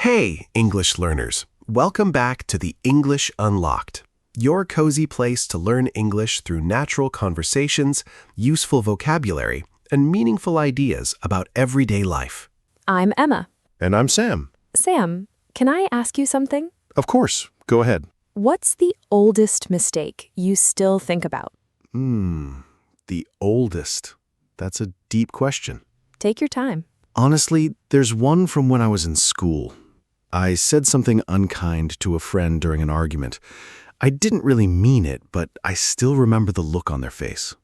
Hey, English learners. Welcome back to the English Unlocked, your cozy place to learn English through natural conversations, useful vocabulary, and meaningful ideas about everyday life. I'm Emma. And I'm Sam. Sam, can I ask you something? Of course. Go ahead. What's the oldest mistake you still think about? The oldest. That's a deep question. Take your time. Honestly, there's one from when I was in school. I said something unkind to a friend during an argument. I didn't really mean it, but I still remember the look on their face.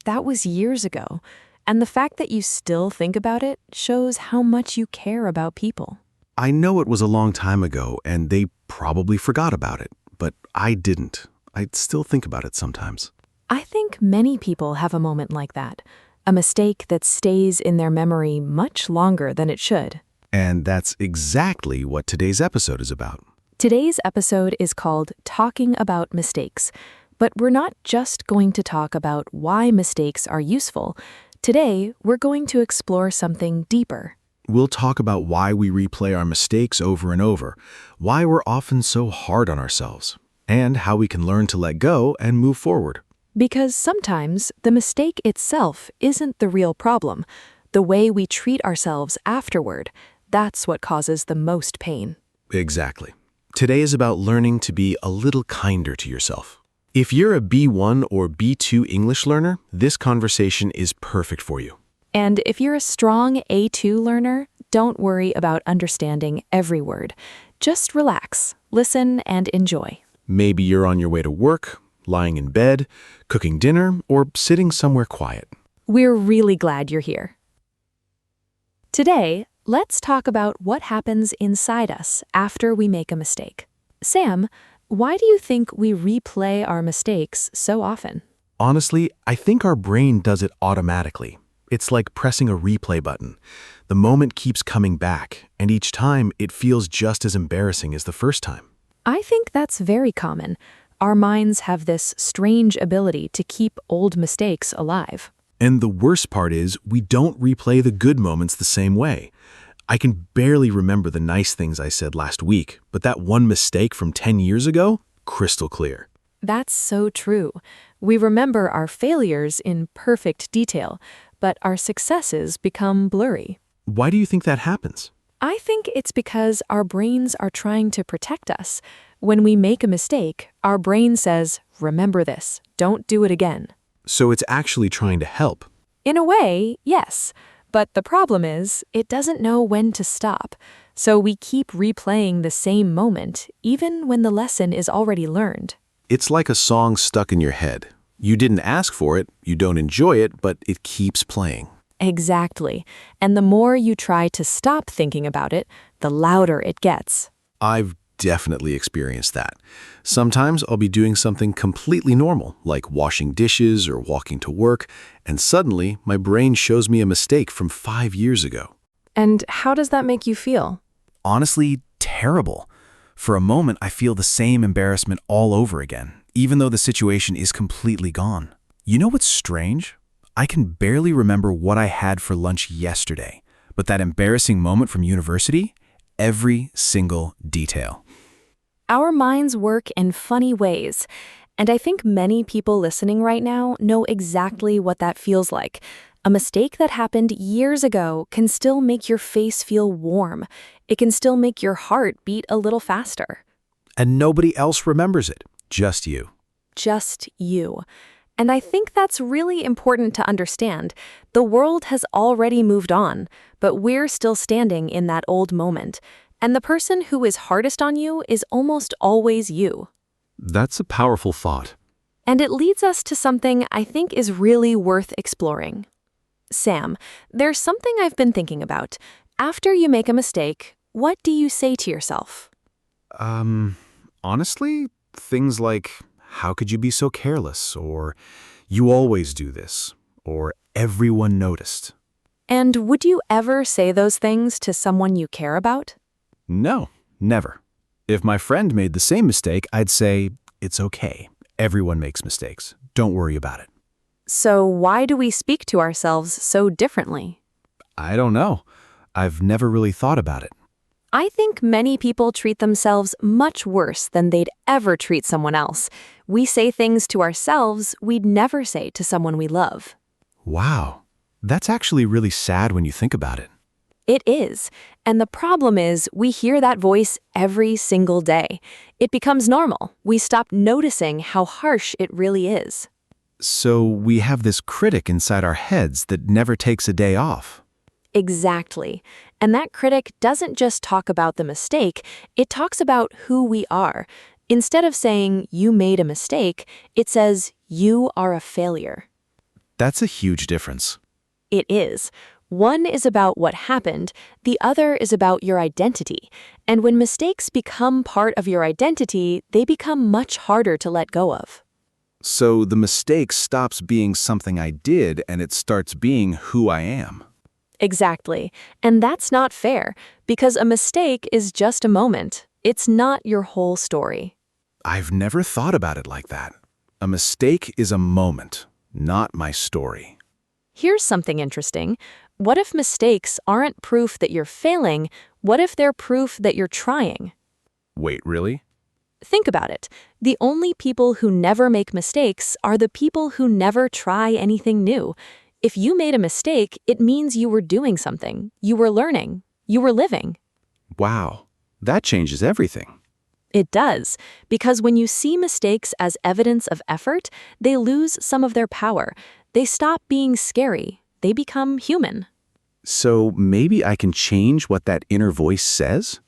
That was years ago, and the fact that you still think about it shows how much you care about people. I know it was a long time ago, and they probably forgot about it, but I didn't. I still think about it sometimes. I think many people have a moment like that, a mistake that stays in their memory much longer than it should. And that's exactly what today's episode is about. Today's episode is called Talking About Mistakes, but we're not just going to talk about why mistakes are useful. Today, we're going to explore something deeper. We'll talk about why we replay our mistakes over and over, why we're often so hard on ourselves, and how we can learn to let go and move forward. Because sometimes the mistake itself isn't the real problem. The way we treat ourselves afterward, that's what causes the most pain. Exactly. Today is about learning to be a little kinder to yourself. If you're a B1 or B2 English learner, this conversation is perfect for you. And if you're a strong A2 learner, don't worry about understanding every word. Just relax, listen, and enjoy. Maybe you're on your way to work, lying in bed, cooking dinner, or sitting somewhere quiet. We're really glad you're here. Today, let's talk about what happens inside us after we make a mistake. Sam, why do you think we replay our mistakes so often? Honestly, I think our brain does it automatically. It's like pressing a replay button. The moment keeps coming back, and each time it feels just as embarrassing as the first time. I think that's very common. Our minds have this strange ability to keep old mistakes alive. And the worst part is, we don't replay the good moments the same way. I can barely remember the nice things I said last week, but that one mistake from 10 years ago, crystal clear. That's so true. We remember our failures in perfect detail, but our successes become blurry. Why do you think that happens? I think it's because our brains are trying to protect us. When we make a mistake, our brain says, "Remember this, don't do it again." So it's actually trying to help. In a way, yes. But the problem is, it doesn't know when to stop. So we keep replaying the same moment, even when the lesson is already learned. It's like a song stuck in your head. You didn't ask for it, you don't enjoy it, but it keeps playing. Exactly. And the more you try to stop thinking about it, the louder it gets. I've definitely experienced that. Sometimes I'll be doing something completely normal, like washing dishes or walking to work, and suddenly my brain shows me a mistake from 5 years ago. And how does that make you feel? Honestly, terrible. For a moment, I feel the same embarrassment all over again, even though the situation is completely gone. You know what's strange? I can barely remember what I had for lunch yesterday, but that embarrassing moment from university, every single detail. Our minds work in funny ways, and I think many people listening right now know exactly what that feels like. A mistake that happened years ago can still make your face feel warm. It can still make your heart beat a little faster. And nobody else remembers it, just you. Just you. And I think that's really important to understand. The world has already moved on, but we're still standing in that old moment. And the person who is hardest on you is almost always you. That's a powerful thought. And it leads us to something I think is really worth exploring. Sam, there's something I've been thinking about. After you make a mistake, what do you say to yourself? Honestly, things like, how could you be so careless? Or, you always do this. Or, everyone noticed. And would you ever say those things to someone you care about? No, never. If my friend made the same mistake, I'd say, it's okay. Everyone makes mistakes. Don't worry about it. So why do we speak to ourselves so differently? I don't know. I've never really thought about it. I think many people treat themselves much worse than they'd ever treat someone else. We say things to ourselves we'd never say to someone we love. Wow, that's actually really sad when you think about it. It is. And the problem is, we hear that voice every single day. It becomes normal. We stop noticing how harsh it really is. So we have this critic inside our heads that never takes a day off. Exactly. And that critic doesn't just talk about the mistake, it talks about who we are. Instead of saying, you made a mistake, it says, you are a failure. That's a huge difference. It is. One is about what happened, the other is about your identity. And when mistakes become part of your identity, they become much harder to let go of. So the mistake stops being something I did and it starts being who I am. Exactly. And that's not fair, because a mistake is just a moment. It's not your whole story. I've never thought about it like that. A mistake is a moment, not my story. Here's something interesting. What if mistakes aren't proof that you're failing? What if they're proof that you're trying? Wait, really? Think about it. The only people who never make mistakes are the people who never try anything new. If you made a mistake, it means you were doing something. You were learning. You were living. Wow, that changes everything. It does, because when you see mistakes as evidence of effort, they lose some of their power. They stop being scary. They become human. So maybe I can change what that inner voice says?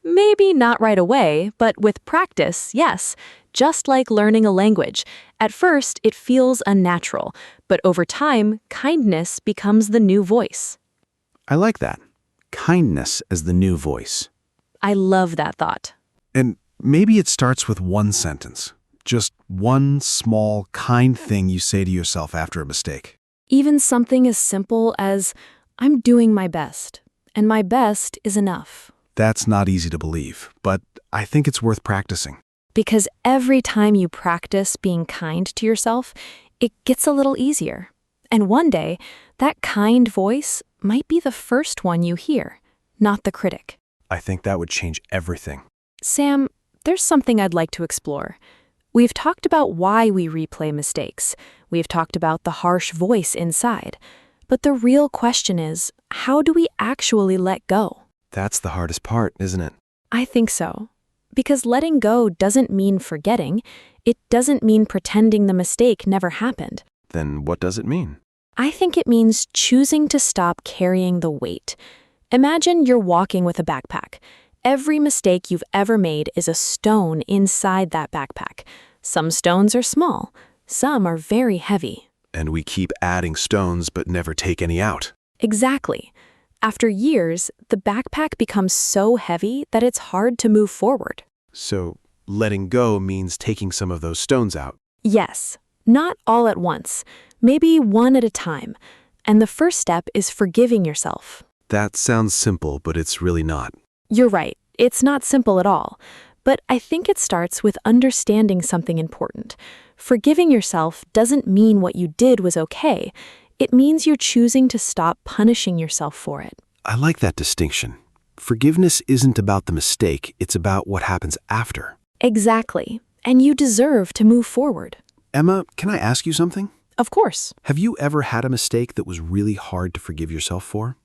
Maybe not right away, but with practice, yes. Just like learning a language. At first, it feels unnatural, but over time, kindness becomes the new voice. I like that. Kindness as the new voice. I love that thought. And maybe it starts with one sentence. Just one small, kind thing you say to yourself after a mistake. Even something as simple as, I'm doing my best, and my best is enough. That's not easy to believe, but I think it's worth practicing. Because every time you practice being kind to yourself, it gets a little easier. And one day, that kind voice might be the first one you hear, not the critic. I think that would change everything. Sam, there's something I'd like to explore. We've talked about why we replay mistakes. We've talked about the harsh voice inside. But the real question is, how do we actually let go? That's the hardest part, isn't it? I think so. Because letting go doesn't mean forgetting. It doesn't mean pretending the mistake never happened. Then what does it mean? I think it means choosing to stop carrying the weight. Imagine you're walking with a backpack. Every mistake you've ever made is a stone inside that backpack. Some stones are small, some are very heavy. And we keep adding stones but never take any out. Exactly. After years, the backpack becomes so heavy that it's hard to move forward. So, letting go means taking some of those stones out. Yes, not all at once, maybe one at a time. And the first step is forgiving yourself. That sounds simple, but it's really not. You're right, it's not simple at all. But I think it starts with understanding something important. Forgiving yourself doesn't mean what you did was okay. It means you're choosing to stop punishing yourself for it. I like that distinction. Forgiveness isn't about the mistake, it's about what happens after. Exactly. And you deserve to move forward. Emma, can I ask you something? Of course. Have you ever had a mistake that was really hard to forgive yourself for?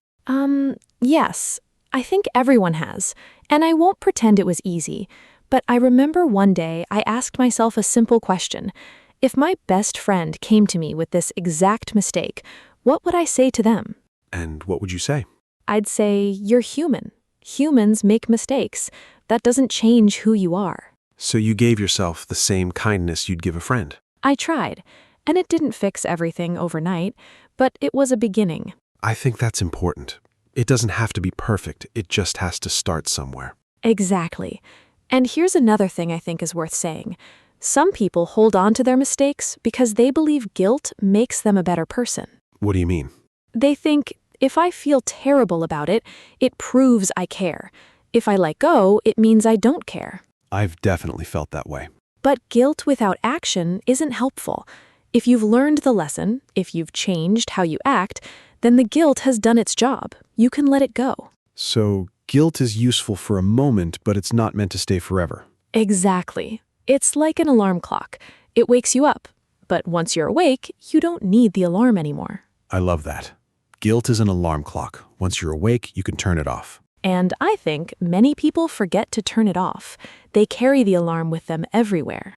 Yes. I think everyone has. And I won't pretend it was easy. But I remember one day I asked myself a simple question. If my best friend came to me with this exact mistake, what would I say to them? And what would you say? I'd say, you're human. Humans make mistakes. That doesn't change who you are. So you gave yourself the same kindness you'd give a friend. I tried, and it didn't fix everything overnight, but it was a beginning. I think that's important. It doesn't have to be perfect, it just has to start somewhere. Exactly. And here's another thing I think is worth saying. Some people hold on to their mistakes because they believe guilt makes them a better person. What do you mean? They think, if I feel terrible about it, it proves I care. If I let go, it means I don't care. I've definitely felt that way. But guilt without action isn't helpful. If you've learned the lesson, if you've changed how you act, then the guilt has done its job. You can let it go. So, Guilt is useful for a moment, but it's not meant to stay forever. Exactly. It's like an alarm clock. It wakes you up, but once you're awake, you don't need the alarm anymore. I love that. Guilt is an alarm clock. Once you're awake, you can turn it off. And I think many people forget to turn it off. They carry the alarm with them everywhere.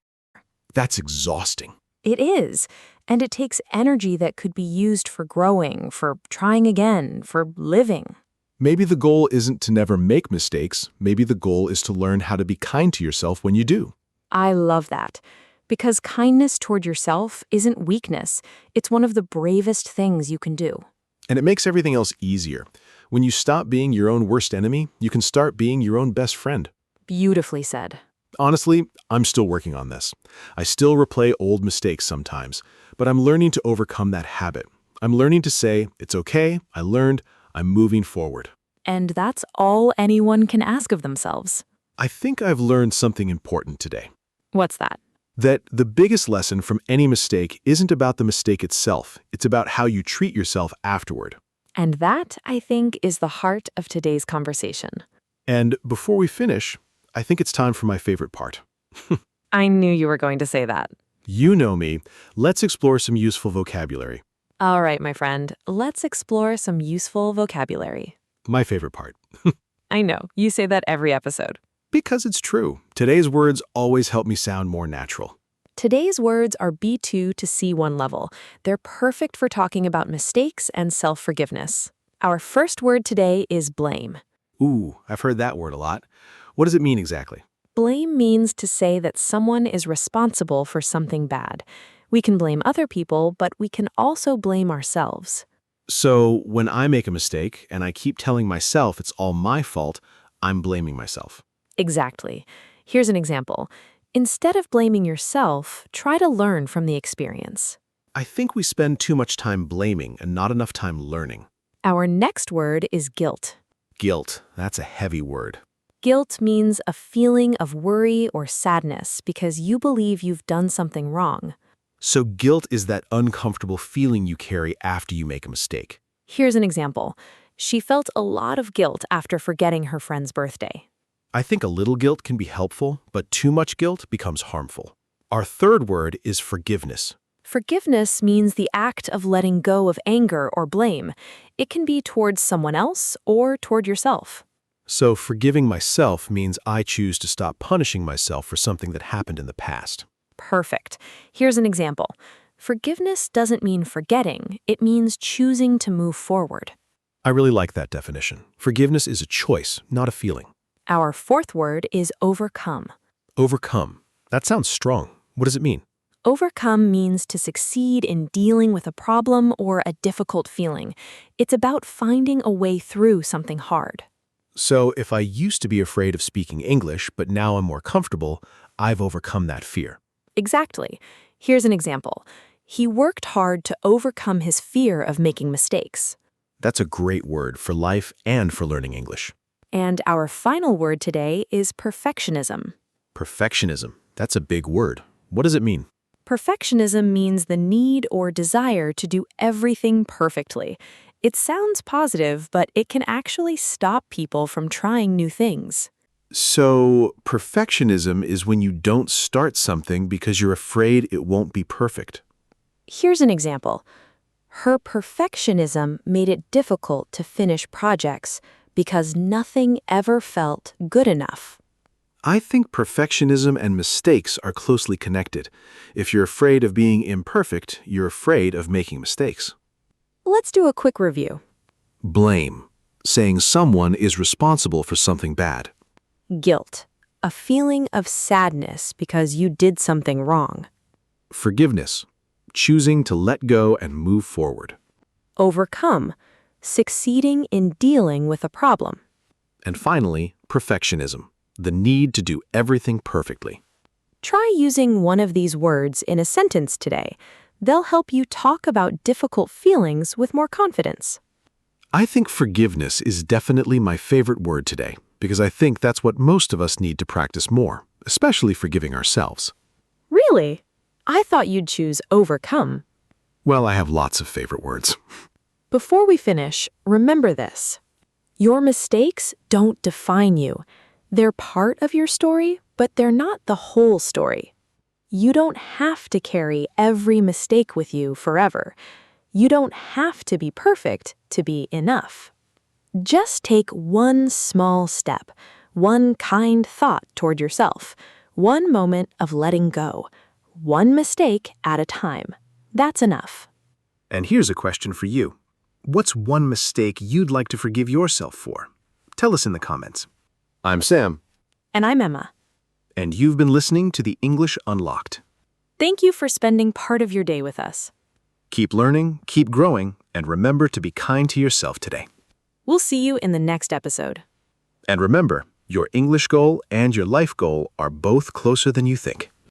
That's exhausting. It is, and it takes energy that could be used for growing, for trying again, for living. Maybe the goal isn't to never make mistakes. Maybe the goal is to learn how to be kind to yourself when you do. I love that. Because kindness toward yourself isn't weakness. It's one of the bravest things you can do. And it makes everything else easier. When you stop being your own worst enemy, you can start being your own best friend. Beautifully said. Honestly, I'm still working on this. I still replay old mistakes sometimes, but I'm learning to overcome that habit. I'm learning to say, it's okay, I learned, I'm moving forward. And that's all anyone can ask of themselves. I think I've learned something important today. What's that? That the biggest lesson from any mistake isn't about the mistake itself. It's about how you treat yourself afterward. And that, I think, is the heart of today's conversation. And before we finish, I think it's time for my favorite part. I knew you were going to say that. You know me. Let's explore some useful vocabulary. All right, my friend, let's explore some useful vocabulary. My favorite part. I know, you say that every episode. Because it's true. Today's words always help me sound more natural. Today's words are B2 to C1 level. They're perfect for talking about mistakes and self-forgiveness. Our first word today is blame. Ooh, I've heard that word a lot. What does it mean exactly? Blame means to say that someone is responsible for something bad. We can blame other people, but we can also blame ourselves. So when I make a mistake and I keep telling myself it's all my fault, I'm blaming myself. Exactly. Here's an example. Instead of blaming yourself, try to learn from the experience. I think we spend too much time blaming and not enough time learning. Our next word is guilt. Guilt, that's a heavy word. Guilt means a feeling of worry or sadness because you believe you've done something wrong. So guilt is that uncomfortable feeling you carry after you make a mistake. Here's an example. She felt a lot of guilt after forgetting her friend's birthday. I think a little guilt can be helpful, but too much guilt becomes harmful. Our third word is forgiveness. Forgiveness means the act of letting go of anger or blame. It can be towards someone else or toward yourself. So forgiving myself means I choose to stop punishing myself for something that happened in the past. Perfect. Here's an example. Forgiveness doesn't mean forgetting. It means choosing to move forward. I really like that definition. Forgiveness is a choice, not a feeling. Our fourth word is overcome. Overcome. That sounds strong. What does it mean? Overcome means to succeed in dealing with a problem or a difficult feeling. It's about finding a way through something hard. So if I used to be afraid of speaking English, but now I'm more comfortable, I've overcome that fear. Exactly. Here's an example. He worked hard to overcome his fear of making mistakes. That's a great word for life and for learning English. And our final word today is perfectionism. Perfectionism. That's a big word. What does it mean? Perfectionism means the need or desire to do everything perfectly. It sounds positive, but it can actually stop people from trying new things. So perfectionism is when you don't start something because you're afraid it won't be perfect. Here's an example. Her perfectionism made it difficult to finish projects because nothing ever felt good enough. I think perfectionism and mistakes are closely connected. If you're afraid of being imperfect, you're afraid of making mistakes. Let's do a quick review. Blame. Saying someone is responsible for something bad. Guilt. A feeling of sadness because you did something wrong. Forgiveness. Choosing to let go and move forward. Overcome. Succeeding in dealing with a problem. And finally, perfectionism. The need to do everything perfectly. Try using one of these words in a sentence today. They'll help you talk about difficult feelings with more confidence. I think forgiveness is definitely my favorite word today, because I think that's what most of us need to practice more, especially forgiving ourselves. Really? I thought you'd choose overcome. Well, I have lots of favorite words. Before we finish, remember this. Your mistakes don't define you. They're part of your story, but they're not the whole story. You don't have to carry every mistake with you forever. You don't have to be perfect to be enough. Just take one small step, one kind thought toward yourself, one moment of letting go, one mistake at a time. That's enough. And here's a question for you. What's one mistake you'd like to forgive yourself for? Tell us in the comments. I'm Sam. And I'm Emma. And you've been listening to the English Unlocked. Thank you for spending part of your day with us. Keep learning, keep growing, and remember to be kind to yourself today. We'll see you in the next episode. And remember, your English goal and your life goal are both closer than you think.